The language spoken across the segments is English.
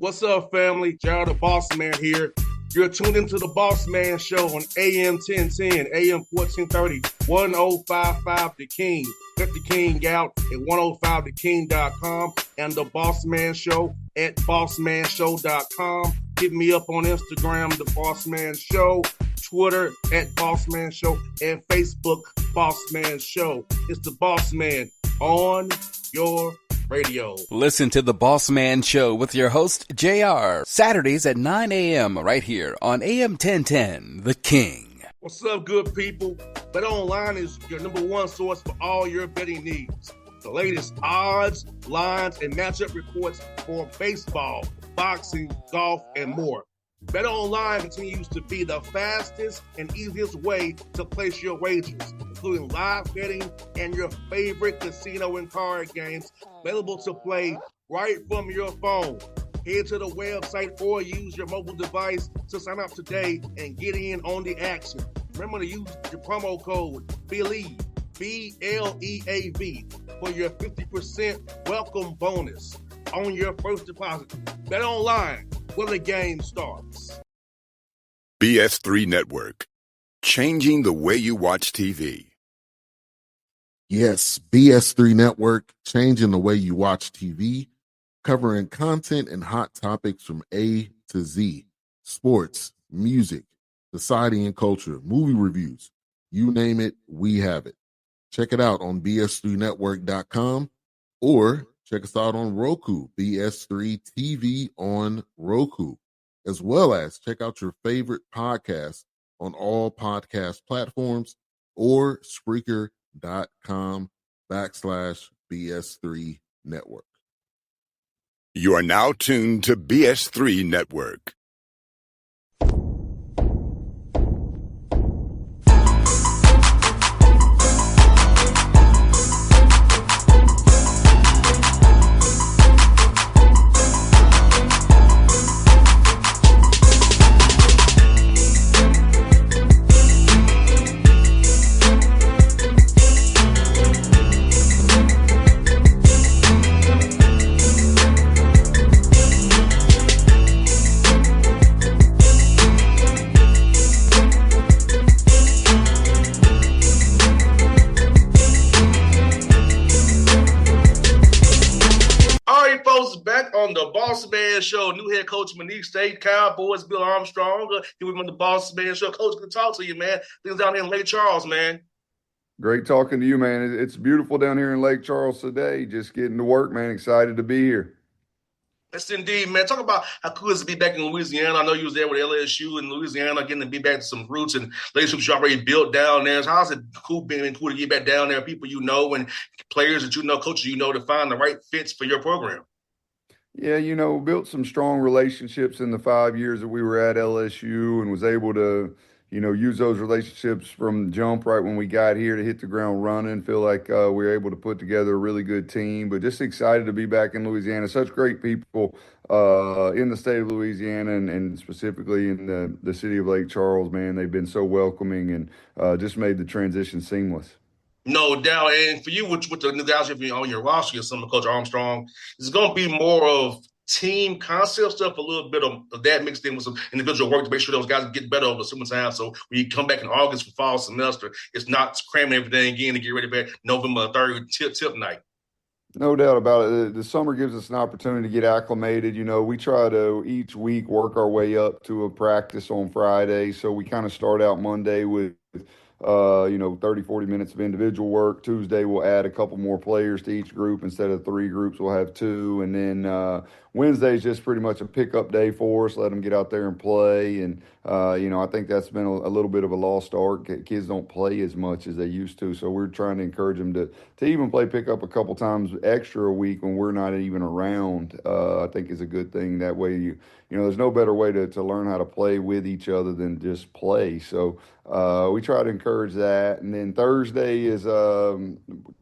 What's up, family? Gerald the Bossman here. You're tuned into the Bossman Show on AM 1010, AM 1430, 1055 The King. Let the King out at 105theking.com and the Bossman Show at bossmanshow.com. Hit me up on Instagram, The Bossman Show, Twitter at Bossman Show, and Facebook, Bossman Show. It's the Bossman on your radio. Listen to the Bossman Show with your host, JR, Saturdays at 9 a.m. right here on AM 1010, The King. What's up, good people? BetOnline is your number one source for all your betting needs. The latest odds, lines, and matchup reports for baseball, boxing, golf, and more. BetOnline continues to be the fastest and easiest way to place your wagers, including live betting and your favorite casino and card games available to play right from your phone. Head to the website or use your mobile device to sign up today and get in on the action. Remember to use your promo code BELIEVE, BLEAV, for your 50% welcome bonus on your first deposit. BetOnline, where the game starts. BS3 Network, changing the way you watch TV. Yes, BS3 Network, changing the way you watch TV, covering content and hot topics from A to Z, sports, music, society and culture, movie reviews, you name it, we have it. Check it out on bs3network.com or check us out on Roku, BS3 TV on Roku, as well as check out your favorite podcast on all podcast platforms or Spreaker.com/BS3 Network. You are now tuned to BS3 Network. On the Bossman Show, new head coach Monique State Cowboys, Bill Armstrong. Here we on the Bossman Show. Coach, good to talk to you, man. Things down here in Lake Charles, man. Great talking to you, man. It's beautiful down here in Lake Charles today. Just getting to work, man. Excited to be here. Yes, indeed, man. Talk about how cool it is to be back in Louisiana. I know you was there with LSU in Louisiana, getting to be back to some roots and relationships you already built down there. So how's it being cool to get back down there, people you know and players that you know, coaches you know, to find the right fits for your program? Yeah, built some strong relationships in the 5 years that we were at LSU and was able to, use those relationships from jump right when we got here to hit the ground running. Feel like we were able to put together a really good team, but just excited to be back in Louisiana. Such great people in the state of Louisiana and specifically in the city of Lake Charles, man. They've been so welcoming and just made the transition seamless. No doubt. And for you, with the new guys on your roster, your son, Coach Armstrong, it's going to be more of team concept stuff, a little bit of that mixed in with some individual work to make sure those guys get better over the summertime. So when you come back in August for fall semester, it's not cramming everything in to get ready for November 3rd tip night. No doubt about it. The summer gives us an opportunity to get acclimated. We try to each week work our way up to a practice on Friday. So we kind of start out Monday with 30, 40 minutes of individual work. Tuesday, we'll add a couple more players to each group. Instead of 3 groups, we'll have 2. And then Wednesday is just pretty much a pickup day for us, let them get out there and play. And, I think that's been a little bit of a lost art. Kids don't play as much as they used to. So we're trying to encourage them to even play pickup a couple times extra a week when we're not even around, I think is a good thing. That way, there's no better way to learn how to play with each other than just play. So we try to encourage that. And then Thursday is kind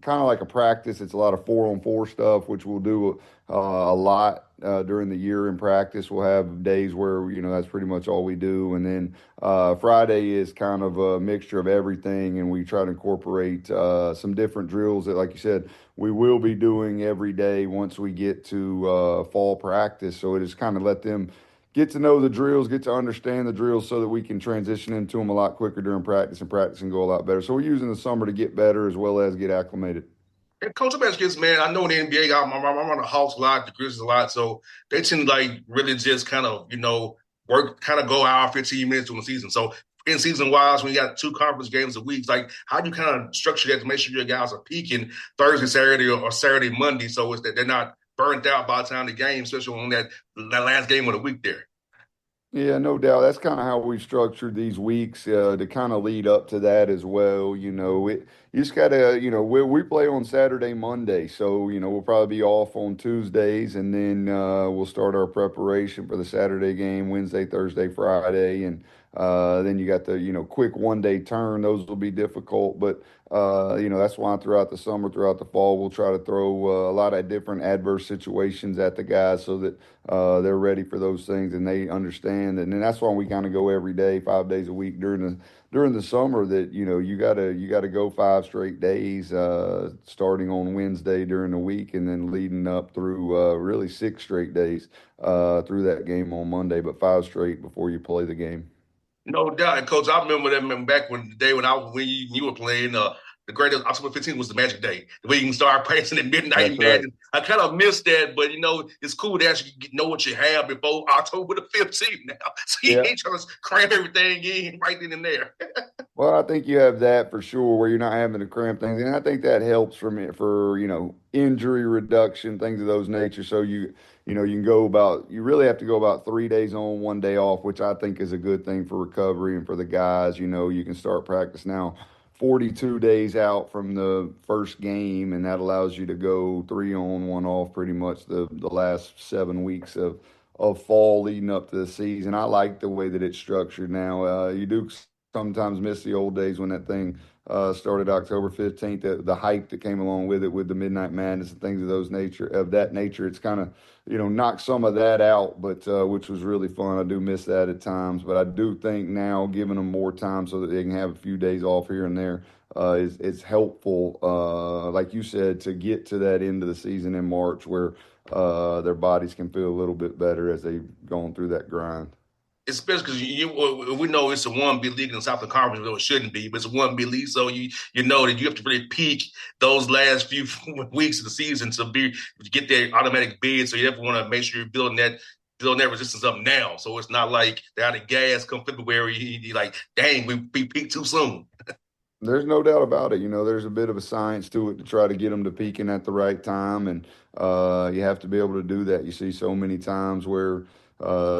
of like a practice. It's a lot of 4-on-4 stuff, which we'll do a lot during the year in practice. We'll have days where, that's pretty much all we do. And then Friday is kind of a mixture of everything, and we try to incorporate some different drills that, like you said, we will be doing every day once we get to fall practice. So it is kind of let them get to know the drills, get to understand the drills so that we can transition into them a lot quicker during practice, and practice and go a lot better. So we're using the summer to get better as well as get acclimated. And Coach, I'm asking this, man. I know in the NBA, I'm on the Hawks a lot, the Grizzlies a lot, so they tend to like really just kind of, work, kind of go out 15 minutes during the season. So in season wise, when you got 2 conference games a week, like how do you kind of structure that to make sure your guys are peaking Thursday, Saturday, or Saturday, Monday, so it's that they're not burnt out by the time the game, especially on that last game of the week there. Yeah, no doubt. That's kind of how we've structured these weeks to kind of lead up to that as well. You just gotta, we play on Saturday, Monday, so we'll probably be off on Tuesdays, and then we'll start our preparation for the Saturday game Wednesday, Thursday, Friday, and then you got the quick 1 day turn. Those will be difficult, but that's why throughout the summer, throughout the fall, we'll try to throw a lot of different adverse situations at the guys so that they're ready for those things and they understand. And then that's why we kind of go every day, 5 days a week during the summer. That you gotta go 5 straight days, starting on Wednesday during the week, and then leading up through really 6 straight days through that game on Monday, but 5 straight before you play the game. No doubt, Coach. I remember that back when the day when you were playing. The greatest October 15th was the Magic Day, where you can start practicing at midnight. That's right. Imagine. I kind of missed that, but it's cool to actually know what you have before October the 15th now. So you Yeah. ain't trying to cram everything in right then and there. Well, I think you have that for sure, where you're not having to cramp things, and I think that helps for injury reduction, things of those nature. So you can go about, you really have to go about 3 days on, 1 day off, which I think is a good thing for recovery and for the guys. You can start practice now 42 days out from the first game, and that allows you to go 3 on, 1 off pretty much the last 7 weeks of fall leading up to the season. I like the way that it's structured now. You do sometimes miss the old days when that thing started October 15th. The hype that came along with it, with the Midnight Madness and things of that nature, it's kind of knocked some of that out, but which was really fun. I do miss that at times, but I do think now giving them more time so that they can have a few days off here and there is helpful. Like you said, to get to that end of the season in March where their bodies can feel a little bit better as they've gone through that grind. Especially because we know it's a 1B league in the Southern Conference, though it shouldn't be, but it's a 1B league, so you know that you have to really peak those last few weeks of the season to get that automatic bid. So you definitely want to make sure you're building that resistance up now. So it's not like they're out of gas come February. You like, dang, we peaked too soon. There's no doubt about it. There's a bit of a science to it to try to get them to peaking at the right time, and you have to be able to do that. You see so many times where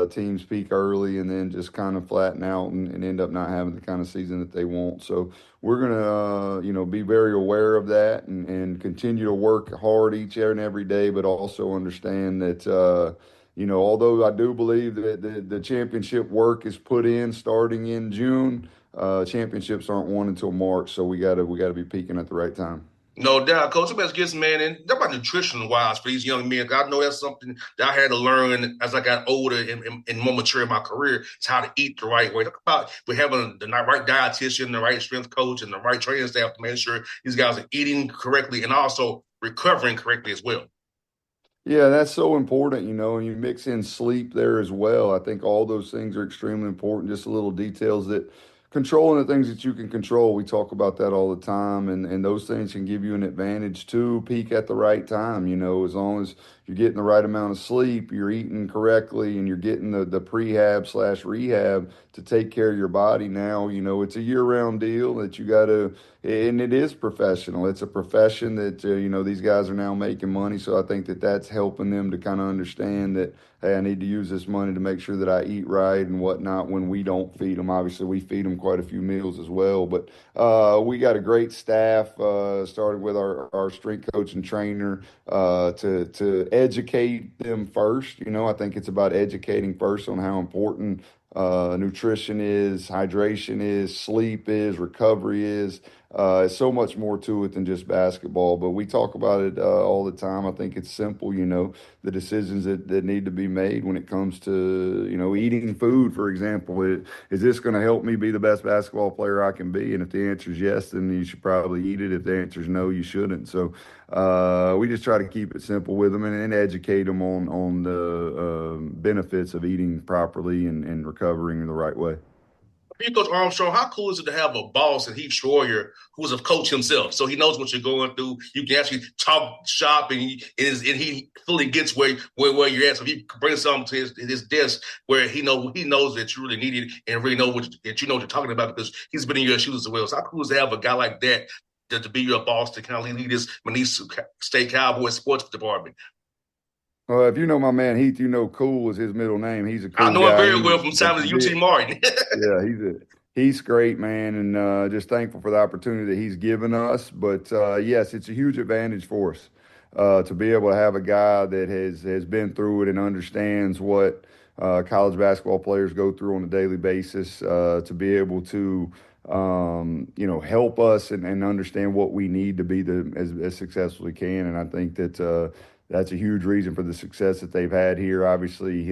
teams peak early and then just kind of flatten out and end up not having the kind of season that they want. So we're gonna, be very aware of that and continue to work hard each and every day, but also understand that. Although I do believe that the championship work is put in starting in June, championships aren't won until March, so we gotta be peaking at the right time. No doubt, Coach. Best gets man, and that about nutrition wise for these young men. 'Cause I know that's something that I had to learn as I got older and more mature in my career. Is how to eat the right way. Talk about we having the right dietitian, the right strength coach, and the right training staff to make sure these guys are eating correctly and also recovering correctly as well. Yeah, that's so important, and you mix in sleep there as well. I think all those things are extremely important, just little details that controlling the things that you can control. We talk about that all the time, and those things can give you an advantage to peak at the right time. As long as you're getting the right amount of sleep, you're eating correctly, and you're getting the prehab/rehab to take care of your body. Now, it's a year-round deal that you got to, and it is professional. It's a profession that, these guys are now making money. So I think that that's helping them to kind of understand that, hey, I need to use this money to make sure that I eat right and whatnot when we don't feed them. Obviously, we feed them quite a few meals as well. But we got a great staff, starting with our strength coach and trainer, to educate them first. I think it's about educating first on how important nutrition is, hydration is, sleep is, recovery is. It's so much more to it than just basketball, but we talk about it all the time. I think it's simple, the decisions that need to be made when it comes to, eating food, for example. Is this going to help me be the best basketball player I can be? And if the answer is yes, then you should probably eat it. If the answer is no, you shouldn't. So we just try to keep it simple with them and educate them on the benefits of eating properly and recovering the right way. You, Coach Armstrong, how cool is it to have a boss and Heath Schroyer who's a coach himself? So he knows what you're going through. You can actually talk shop, and he fully gets where you're at. So he brings something to his desk where he knows that you really need it and really know that you know what you're talking about because he's been in your shoes as well. So how cool is it to have a guy like that to be your boss to kind of lead this Manice State Cowboys sports department? If you know my man Heath, Cool is his middle name. He's a I cool know him guy. very well from time at UT Martin. Yeah, he's great, man, and just thankful for the opportunity that he's given us. But yes, it's a huge advantage for us to be able to have a guy that has been through it and understands what college basketball players go through on a daily basis. To be able to help us and understand what we need to be as successful as we can. And I think that that's a huge reason for the success that they've had here. Obviously,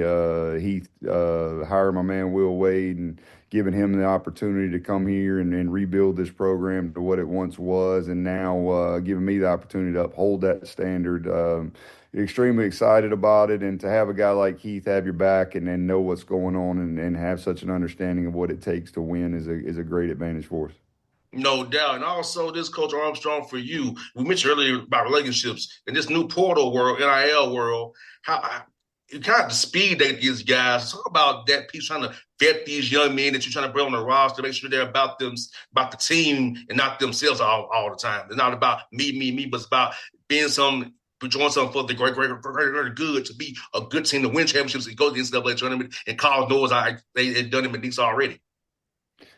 Heath hired my man Will Wade and giving him the opportunity to come here and rebuild this program to what it once was, and now giving me the opportunity to uphold that standard. Extremely excited about it, and to have a guy like Heath have your back and know what's going on and have such an understanding of what it takes to win is a great advantage for us. No doubt. And also, this Coach Armstrong for you. We mentioned earlier about relationships in this new portal world, NIL world, how you kind of the speed they these guys. Talk about that piece, trying to vet these young men that you're trying to bring on the roster, make sure they're about about the team and not themselves all the time. It's not about me, but it's about being doing something for the greater good, to be a good team, to win championships, and go to the NCAA tournament and cause noise. They've done it in these already.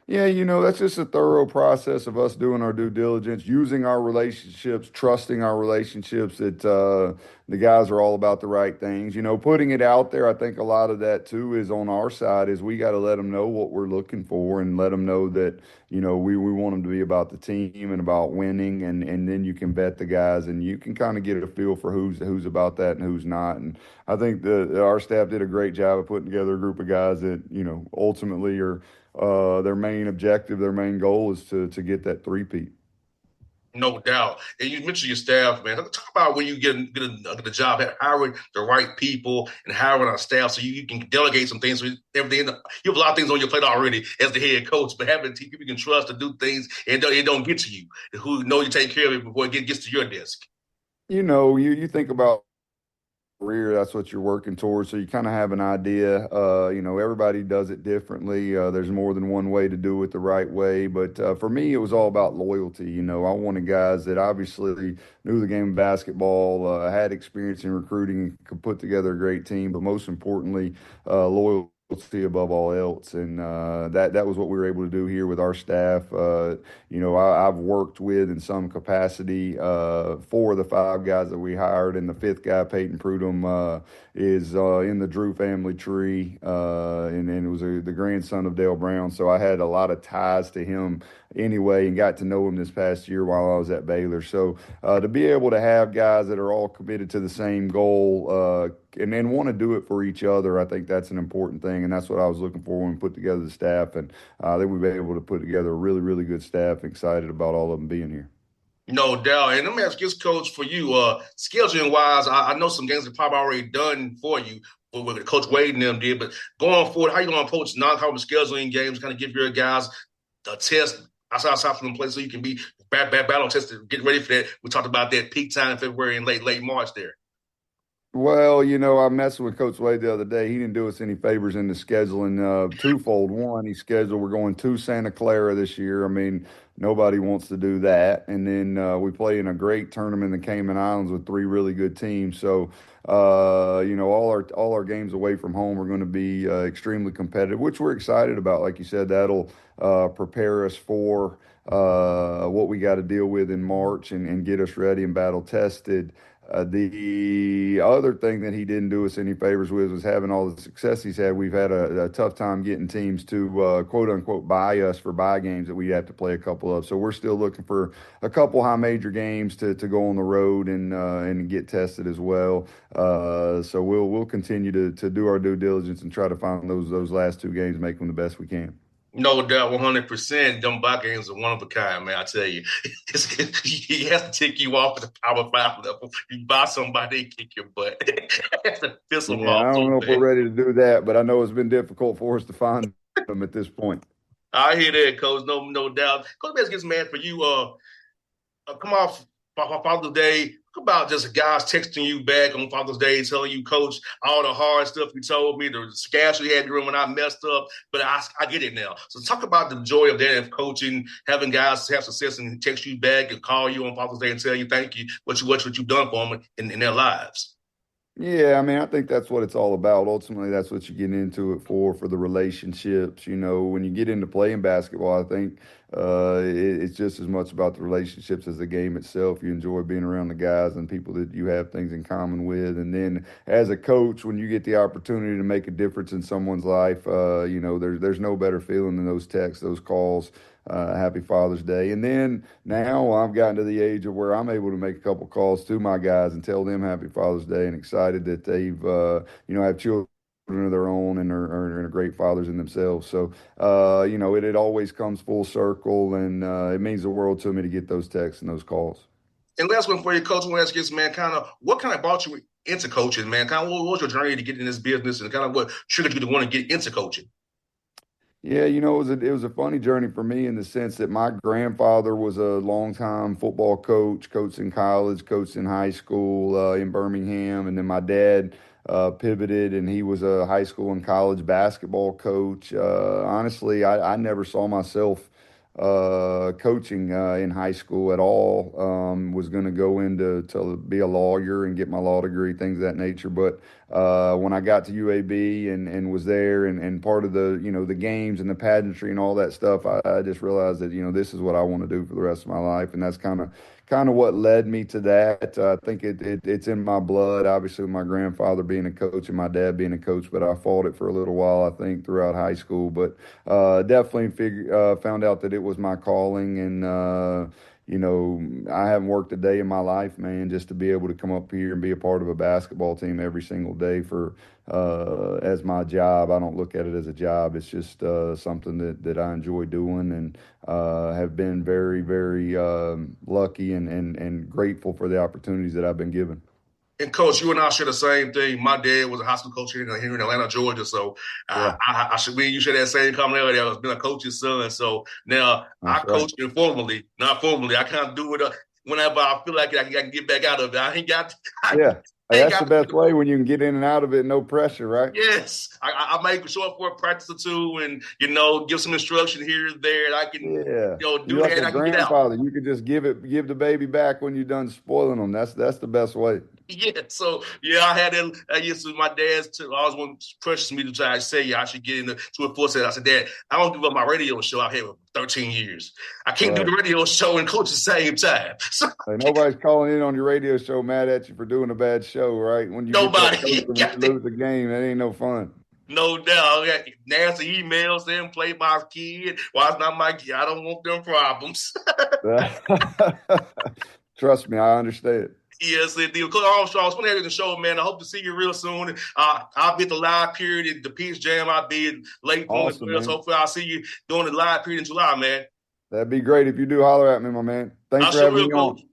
Yeah, that's just a thorough process of us doing our due diligence, using our relationships, trusting our relationships that the guys are all about the right things. Putting it out there, I think a lot of that too is on our side is we got to let them know what we're looking for and let them know that, we want them to be about the team and about winning. And then you can vet the guys and you can kind of get a feel for who's about that and who's not. And I think our staff did a great job of putting together a group of guys that, ultimately are their main objective, their main goal is to get that three-peat. No doubt. And you mentioned your staff, man. Talk about when you get the job, hiring the right people and hiring our staff so you can delegate some things. So everything, you have a lot of things on your plate already as the head coach, but having people you can trust to do things and it don't get to you, who know you take care of it before it gets to your desk. You think about career, that's what you're working towards. So you kind of have an idea. Everybody does it differently. There's more than one way to do it the right way. But for me, it was all about loyalty. I wanted guys that obviously knew the game of basketball, had experience in recruiting, and could put together a great team. But most importantly, loyalty above all else, and that was what we were able to do here with our staff. I've worked with in some capacity 4 of the 5 guys that we hired, and the 5th guy, Peyton Prudhomme, is in the Drew family tree, and it was the grandson of Dale Brown. So I had a lot of ties to him anyway, and got to know him this past year while I was at Baylor. So to be able to have guys that are all committed to the same goal and then want to do it for each other, I think that's an important thing, and that's what I was looking for when we put together the staff. And I think we've been able to put together a really, really good staff. Excited about all of them being here. No doubt. And let me ask this, Coach, for you, scheduling wise, I know some games are probably already done for you, what Coach Wade and them did, but going forward, how you going to approach non-conference scheduling games, kind of give your guys a test outside from the place so you can be battle tested, get ready for that. We talked about that peak time in February and late March there. Well, I messed with Coach Wade the other day. He didn't do us any favors in the scheduling. Twofold. One, we're going to Santa Clara this year. I mean, nobody wants to do that. And then we play in a great tournament in the Cayman Islands with 3 really good teams. So, all our games away from home are going to be extremely competitive, which we're excited about. Like you said, that'll prepare us for what we got to deal with in March and get us ready and battle tested. The other thing that he didn't do us any favors with was having all the success he's had. We've had a tough time getting teams to quote unquote buy us for buy games that we have to play a couple of. So we're still looking for a couple high major games to go on the road and get tested as well. So we'll continue to do our due diligence and try to find those last two games, make them the best we can. No doubt, 100%. Them buy games are one of a kind, man. I tell you, he has to take you off at the Power 5 level. You buy somebody, they kick your butt. Has to piss them Yeah, off I don't so know if we're bad. ready to do that, but I know it's been difficult for us to find them at this point. I hear that, Coach. No doubt. Coach Bass gets mad for you. Come off Father's Day. Talk about just guys texting you back on Father's Day, telling you, Coach, all the hard stuff you told me, the scabs you had during when I messed up. But I get it now. So talk about the joy of that, of coaching, having guys have success and text you back and call you on Father's Day and tell you thank you what you've done for them in their lives. Yeah, I mean, I think that's what it's all about. Ultimately, that's what you get into it for the relationships. You know, when you get into playing basketball, I think it's just as much about the relationships as the game itself. You enjoy being around the guys and people that you have things in common with. And then as a coach, when you get the opportunity to make a difference in someone's life, you know, there's no better feeling than those texts, those calls. Happy Father's Day. And then now I've gotten to the age of where I'm able to make a couple calls to my guys and tell them Happy Father's Day, and excited that they've, you know, have children of their own and are great fathers in themselves. So, you know, it always comes full circle, and it means the world to me to get those texts and those calls. And last one for you, Coach, I want to ask you this, man, what kind of brought you into coaching, man? Kind of what was your journey to get in this business and kind of what triggered you to want to get into coaching? Yeah, you know, it was a funny journey for me in the sense that my grandfather was a longtime football coach, coached in college, coached in high school in Birmingham, and then my dad pivoted and he was a high school and college basketball coach. Honestly, I never saw myself coaching in high school at all. Was going to go into to be a lawyer and get my law degree, things of that nature, but when I got to UAB and was there and part of the, you know, the games and the pageantry and all that stuff, I just realized that, you know, this is what I want to do for the rest of my life. And that's kind of what led me to that. I think it's in my blood, obviously with my grandfather being a coach and my dad being a coach, but I fought it for a little while, I think, throughout high school. But definitely found out that it was my calling, and you know, I haven't worked a day in my life, man, just to be able to come up here and be a part of a basketball team every single day for as my job. I don't look at it as a job. It's just something that I enjoy doing, and have been very, very lucky and grateful for the opportunities that I've been given. And Coach, you and I share the same thing. My dad was a high school coach here in Atlanta, Georgia. So Yeah, I should me and you share that same commonality. I was being a coach's son. So now I that's right. coach informally, not formally. I kind of do it whenever I feel like I can get back out of it. I Yeah. Hey, ain't that's the got best way when you can get in and out of it, no pressure, right? yes. I might show up for a practice or two and, give some instruction here and there. And I can, Yeah. do You're like that. a I can get out. grandfather. You could just give the baby back when you're done spoiling them. That's the best way. Yeah, so yeah, I had that. I used to my dad's. Always want to pressure me to try to say, I should get into to a full set. I said, Dad, I don't give up my radio show I've had for 13 years. I can't do Right. the radio show and coach at the same time. So Like nobody's calling in on your radio show mad at you for doing a bad show, right? When you get that nobody toast and when got you that. lose the game, that ain't no fun. No doubt. I got nasty emails then play my kid. Why it's not my kid? I don't want them problems. Trust me, I understand. Yes, indeed. Coach Armstrong, it's going to have the show, man. I hope to see you real soon. I'll be at the live period in the Peach Jam. I'll be late for as Awesome, well. So man. hopefully I'll see you during the live period in July, man. That'd be great if you do holler at me, my man. Thanks I for sure having will, me Coach. on.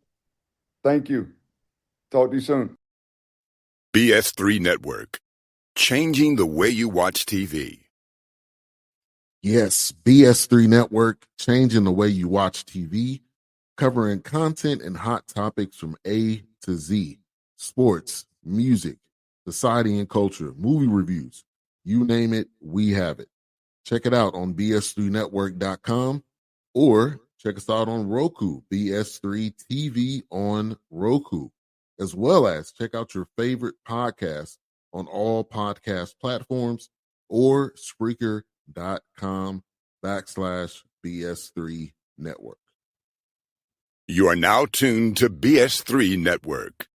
Thank you. Talk to you soon. BS3 Network. Changing the way you watch TV. Yes, BS3 Network, changing the way you watch TV, covering content and hot topics from A to Z, sports, music, society and culture, movie reviews, you name it, we have it. Check it out on bs3network.com or check us out on Roku, BS3 TV on Roku, as well as check out your favorite podcast on all podcast platforms or Spreaker.com/BS3 Network. You are now tuned to BS3 Network.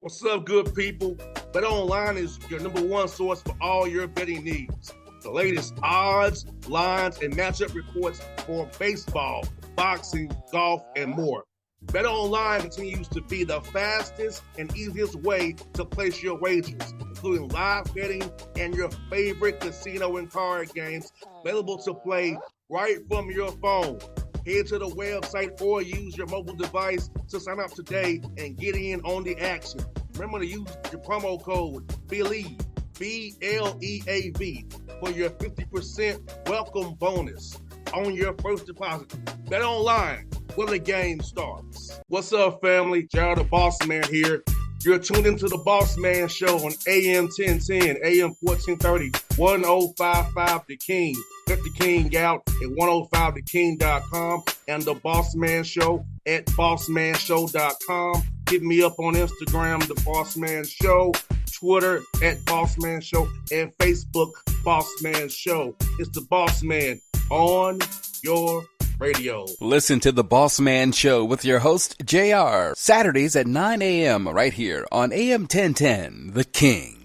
What's up, good people? BetOnline is your number one source for all your betting needs. The latest odds, lines, and matchup reports for baseball, boxing, golf, and more. BetOnline continues to be the fastest and easiest way to place your wagers, including live betting and your favorite casino and card games available to play right from your phone. Head to the website or use your mobile device to sign up today and get in on the action. Remember to use your promo code BELIEVE, BLEAV, for your 50% welcome bonus on your first deposit. BetOnline, where the game starts. What's up, family? Jared the Bossman here. You're tuned into the Bossman Show on AM 1010, AM 1430, 1055 The King. Get the King out at 105theking.com and the Bossman Show at bossmanshow.com. Hit me up on Instagram, The Bossman Show, Twitter at Bossman Show, and Facebook, Bossman Show. It's the Bossman on your radio. Listen to The Bossman Show with your host, JR, Saturdays at 9 a.m. right here on AM 1010, The King.